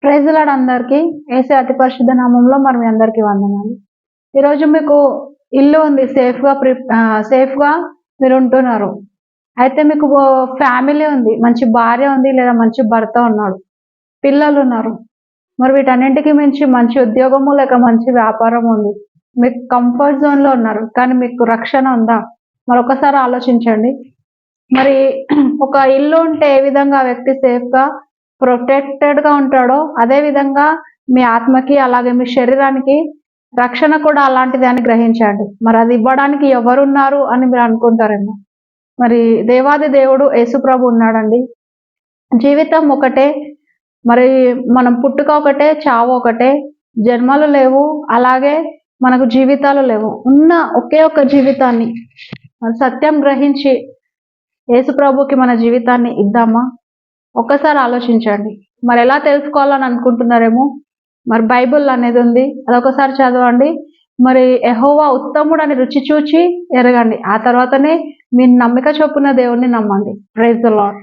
Praise lord అందరికీ. యేసు అతి పరిశుద్ధ నామంలో మరి మీ అందరికీ వందనాలు. ఈరోజు మీకు ఇల్లు ఉంది, సేఫ్గా మీరు ఉంటున్నారు. అయితే మీకు ఫ్యామిలీ ఉంది, మంచి భార్య ఉంది లేదా మంచి భర్త ఉన్నాడు, పిల్లలు ఉన్నారు. మరి వీటన్నింటికి మించి మంచి ఉద్యోగము లేక మంచి వ్యాపారం ఉంది. మీకు కంఫర్ట్ జోన్లో ఉన్నారు, కానీ మీకు రక్షణ ఉందా? మరొకసారి ఆలోచించండి. మరి ఒక ఇల్లు ఉంటే ఏ విధంగా ఆ వ్యక్తి సేఫ్గా ప్రొటెక్టెడ్గా ఉంటాడో, అదే విధంగా మీ ఆత్మకి అలాగే మీ శరీరానికి రక్షణ కూడా అలాంటిది అని గ్రహించండి. మరి అది ఇవ్వడానికి ఎవరున్నారు అని మీరు అనుకుంటారేమో. మరి దేవాది దేవుడు యేసుప్రభు ఉన్నాడండి. జీవితం ఒకటే, మరి మనం పుట్టుక ఒకటే, చావు ఒకటే, జన్మలు లేవు, అలాగే మనకు జీవితాలు లేవు. ఉన్న ఒకే ఒక జీవితాన్ని సత్యం గ్రహించి యేసుప్రభుకి మన జీవితాన్ని ఇద్దామా? ఒక్కసారి ఆలోచించండి. మరి ఎలా తెలుసుకోవాలని అనుకుంటున్నారేమో. మరి బైబుల్ అనేది ఉంది, అదొకసారి చదవండి. మరి యెహోవా ఉత్తముడు అని రుచి చూచి ఎరగండి. ఆ తర్వాతనే మీ నమ్మిక చొప్పున దేవుణ్ణి నమ్మండి. Praise the lord.